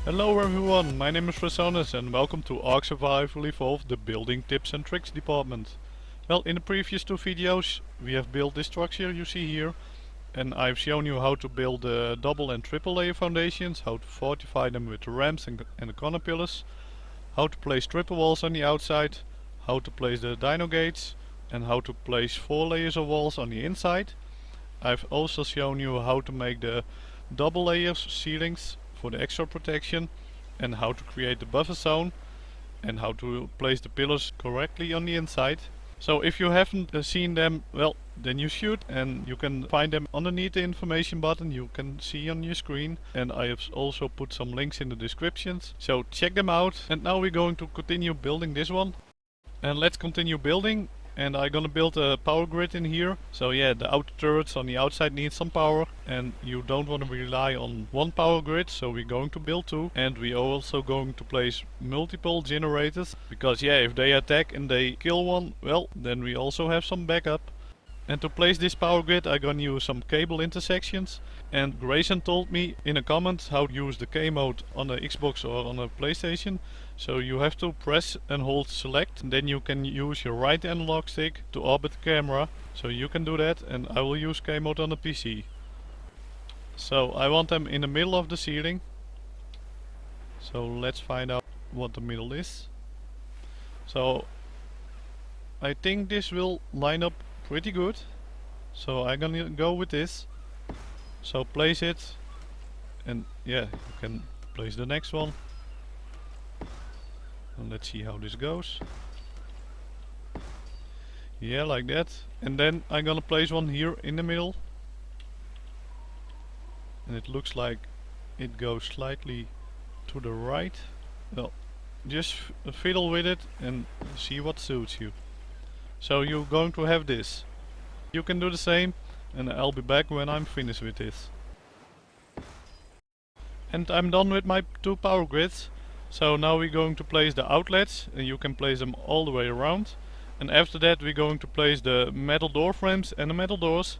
Hello everyone, my name is Rasonis and welcome to ARK Survival Evolved, the building tips and tricks department. Well, in the previous two videos we have built this structure you see here, and I've shown you how to build the double and triple layer foundations, how to fortify them with the ramps and the corner pillars, how to place triple walls on the outside, how to place the dino gates, and how to place 4 layers of walls on the inside. I've also shown you how to make the double layers ceilings for the extra protection, and how to create the buffer zone, and how to place the pillars correctly on the inside. So if you haven't seen them, well, then you should, and you can find them underneath the information button you can see on your screen, and I have also put some links in the descriptions, so check them out. And now we're going to continue building this one, and let's continue building. And I'm gonna build a power grid in here. So yeah, the outer turrets on the outside need some power, and you don't want to rely on one power grid, so we're going to build 2. And we're also going to place multiple generators, because yeah, if they attack and they kill one, well, then we also have some backup. And to place this power grid I'm gonna use some cable intersections, and Grayson told me in a comment how to use the K mode on a Xbox or on a PlayStation. So you have to press and hold select, and then you can use your right analog stick to orbit the camera. So you can do that, and I will use K mode on the PC. So I want them in the middle of the ceiling. So let's find out what the middle is. So I think this will line up pretty good, so I'm gonna go with this. So place it, and yeah, you can place the next one, and let's see how this goes. Yeah, like that. And then I'm gonna place one here in the middle, and it looks like it goes slightly to the right. Well, just fiddle with it and see what suits you. So you're going to have this. You can do the same, and I'll be back when I'm finished with this. And I'm done with my 2 power grids. So now we're going to place the outlets, and you can place them all the way around. And after that we're going to place the metal door frames and the metal doors.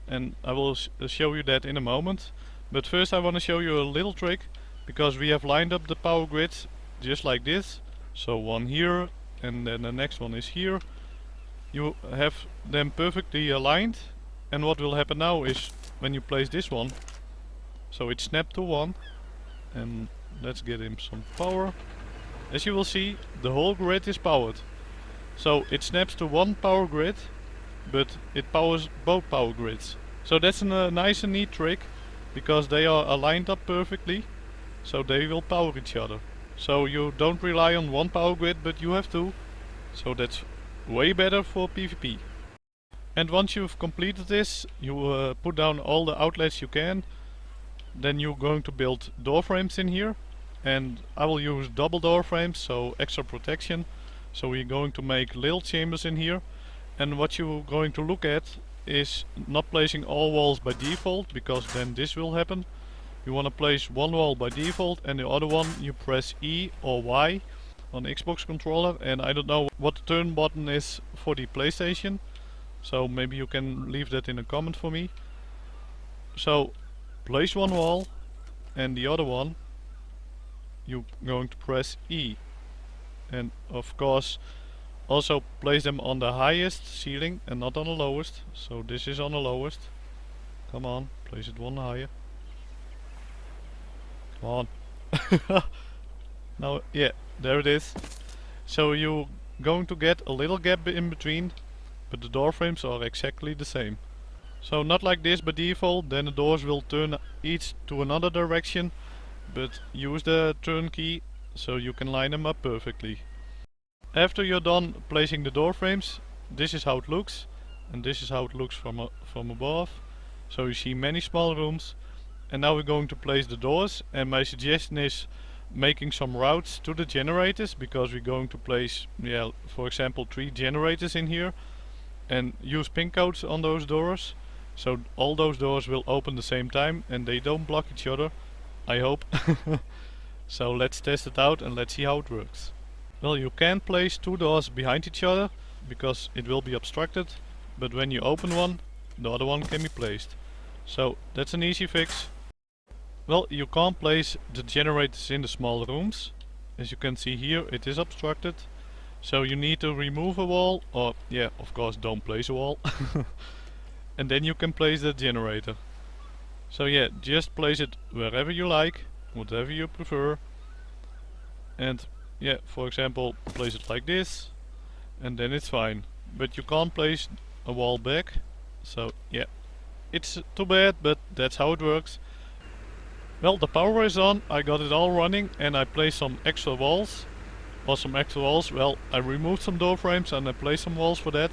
And I will show you that in a moment. But first I want to show you a little trick, because we have lined up the power grids just like this. So one here, and then the next one is here. You have them perfectly aligned, and what will happen now is when you place this one, so it snapped to 1, and let's get him some power. As you will see, the whole grid is powered. So it snaps to 1 power grid, but it powers both power grids. So that's a nice and neat trick, because they are aligned up perfectly, so they will power each other. So you don't rely on 1 power grid, but you have 2. So that's way better for PvP. And once you've completed this, you put down all the outlets you can. Then you're going to build door frames in here, and I will use double door frames, so extra protection. So we're going to make little chambers in here, and what you're going to look at is not placing all walls by default, because then this will happen. You want to place one wall by default, and the other one you press E or Y on the Xbox controller, and I don't know what the turn button is for the PlayStation, so maybe you can leave that in a comment for me. So place one wall, and the other one you're going to press E, and of course also place them on the highest ceiling and not on the lowest. So this is on the lowest. Come on, place it one higher. Come on. Now, yeah, there it is. So you're going to get a little gap in between, but the door frames are exactly the same. So not like this by default, then the doors will turn each to another direction, but use the turn key so you can line them up perfectly. After you're done placing the door frames, this is how it looks, and this is how it looks from above. So you see many small rooms, and now we're going to place the doors, and my suggestion is making some routes to the generators, because we're going to place, yeah, for example 3 generators in here, and use pin codes on those doors, so all those doors will open the same time and they don't block each other, I hope. So let's test it out and let's see how it works. Well, you can place 2 doors behind each other because it will be obstructed, but when you open one, the other one can be placed. So that's an easy fix. Well, you can't place the generators in the small rooms. As you can see here, it is obstructed. So you need to remove a wall, or yeah, of course don't place a wall. And then you can place the generator. So yeah, just place it wherever you like, whatever you prefer. And yeah, for example, place it like this, and then it's fine. But you can't place a wall back. So yeah, it's too bad, but that's how it works. Well, the power is on, I got it all running, and I placed some extra walls. Well, I removed some door frames and I placed some walls for that.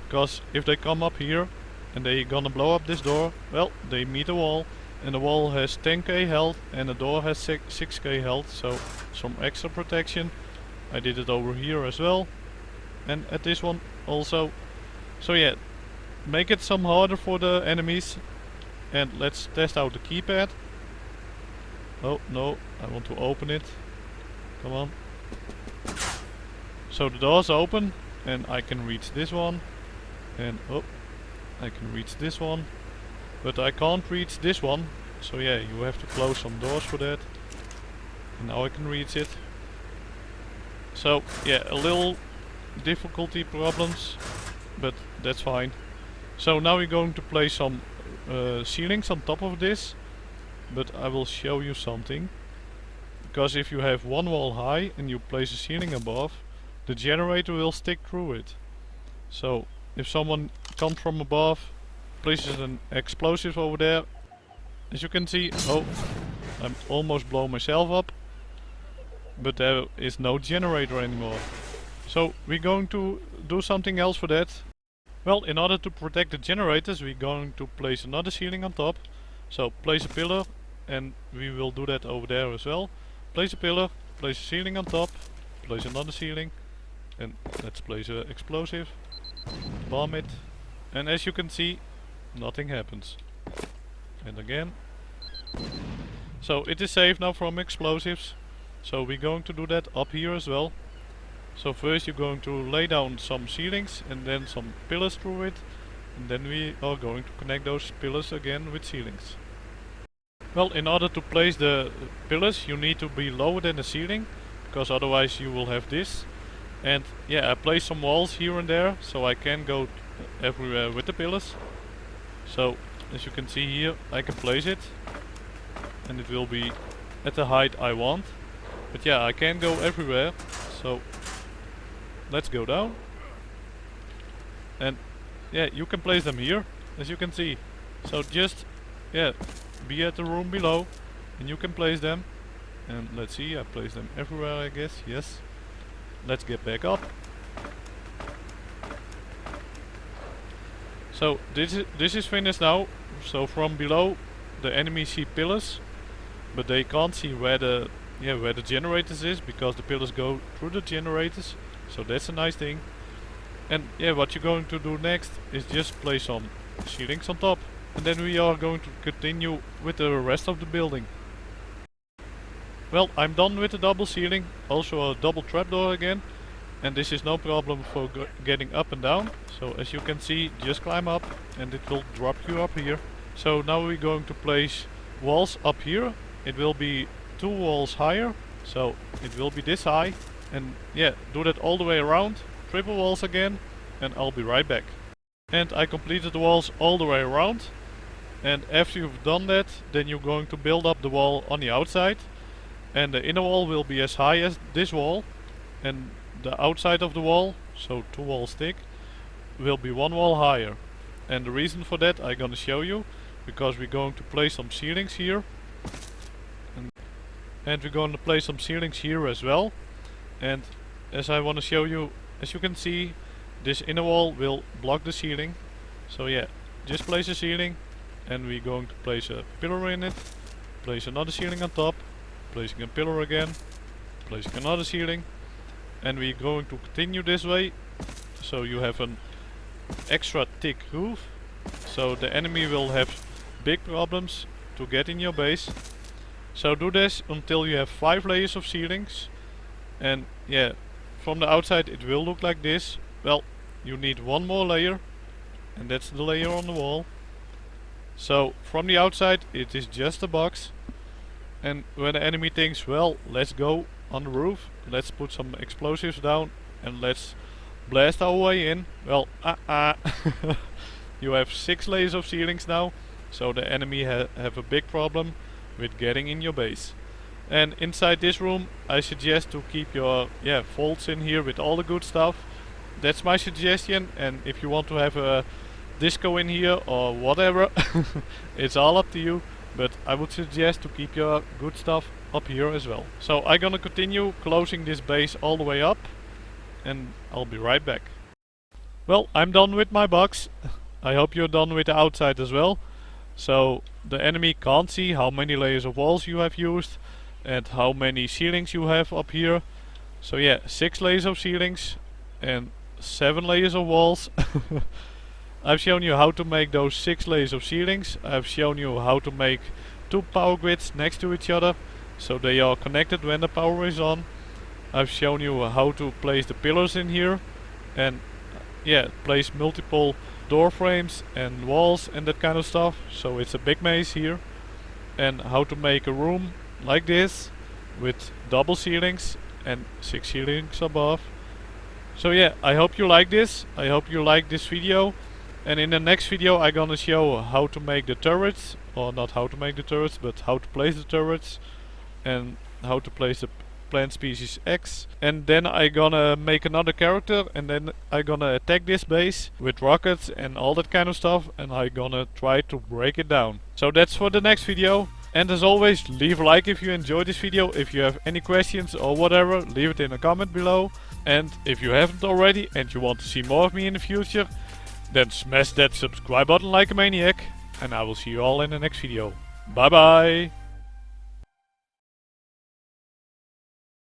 Because if they come up here and they gonna blow up this door, well, they meet a wall. And the wall has 10k health and the door has 6k health, so some extra protection. I did it over here as well. And at this one also. So yeah, make it some harder for the enemies. And let's test out the keypad. Oh no, I want to open it. Come on. So the door's open and I can reach this one. And oh, I can reach this one. But I can't reach this one. So yeah, you have to close some doors for that. And now I can reach it. So yeah, a little difficulty problems, but that's fine. So now we're going to place some ceilings on top of this. But I will show you something. Because if you have one wall high and you place a ceiling above, the generator will stick through it. So if someone comes from above, places an explosive over there, as you can see, oh, I'm almost blow myself up. But there is no generator anymore. So we're going to do something else for that. Well, in order to protect the generators, we're going to place another ceiling on top. So place a pillar, and we will do that over there as well. Place a pillar, place a ceiling on top, place another ceiling, and let's place an explosive, bomb it, and as you can see, nothing happens. And again. So it is safe now from explosives. So we're going to do that up here as well. So first you're going to lay down some ceilings and then some pillars through it, and then we are going to connect those pillars again with ceilings. Well, in order to place the pillars you need to be lower than the ceiling, because otherwise you will have this. And yeah, I placed some walls here and there so I can go everywhere with the pillars. So as you can see here, I can place it and it will be at the height I want. But yeah, I can go everywhere, so let's go down. And yeah, you can place them here, as you can see. So just yeah, be at the room below and you can place them. And let's see, I place them everywhere, I guess. Yes. Let's get back up. So this is finished now. So from below the enemies see pillars, but they can't see where the generators is, because the pillars go through the generators. So that's a nice thing. And yeah, what you're going to do next is just place some ceilings on top, and then we are going to continue with the rest of the building. Well, I'm done with the double ceiling, also a double trapdoor again, and this is no problem for getting up and down. So as you can see, just climb up and it will drop you up here. So now we're going to place walls up here. It will be 2 walls higher, so it will be this high. And yeah, do that all the way around, triple walls again, and I'll be right back. And I completed the walls all the way around. And after you've done that, then you're going to build up the wall on the outside. And the inner wall will be as high as this wall, and the outside of the wall, so 2 walls thick, will be 1 wall higher. And the reason for that I'm gonna show you, because we're going to place some ceilings here, and we're going to place some ceilings here as well. And as I want to show you, as you can see, this inner wall will block the ceiling. So yeah, just place a ceiling, and we're going to place a pillar in it, place another ceiling on top, placing a pillar again, placing another ceiling, and we're going to continue this way. So you have an extra thick roof, so the enemy will have big problems to get in your base. So do this until you have 5 layers of ceilings, and yeah, from the outside it will look like this. Well, you need 1 more layer, and that's the layer on the wall. So from the outside it is just a box, And when the enemy thinks, well, let's go on the roof, let's put some explosives down and let's blast our way in. Well, you have 6 layers of ceilings now, so the enemy have a big problem with getting in your base. And inside this room I suggest to keep your vaults in here with all the good stuff. That's my suggestion, and if you want to have a disco in here or whatever, it's all up to you, but I would suggest to keep your good stuff up here as well. So I'm gonna continue closing this base all the way up, and I'll be right back. Well, I'm done with my box. I hope you're done with the outside as well. So the enemy can't see how many layers of walls you have used and how many ceilings you have up here. So yeah, 6 layers of ceilings and 7 layers of walls. I've shown you how to make those 6 layers of ceilings. I've shown you how to make 2 power grids next to each other so they are connected when the power is on. I've shown you how to place the pillars in here and place multiple door frames and walls and that kind of stuff, so it's a big maze here. And how to make a room like this with double ceilings and 6 ceilings above. So yeah, I hope you like this. I hope you like this video. And in the next video I'm gonna show how to make the turrets, or not how to make the turrets, but how to place the turrets and how to place the plant species X. And then I'm gonna make another character, and then I'm gonna attack this base with rockets and all that kind of stuff, and I'm gonna try to break it down. So that's for the next video. And as always, leave a like if you enjoyed this video. If you have any questions or whatever, leave it in a comment below. And if you haven't already and you want to see more of me in the future, then smash that subscribe button like a maniac. And I will see you all in the next video. Bye bye!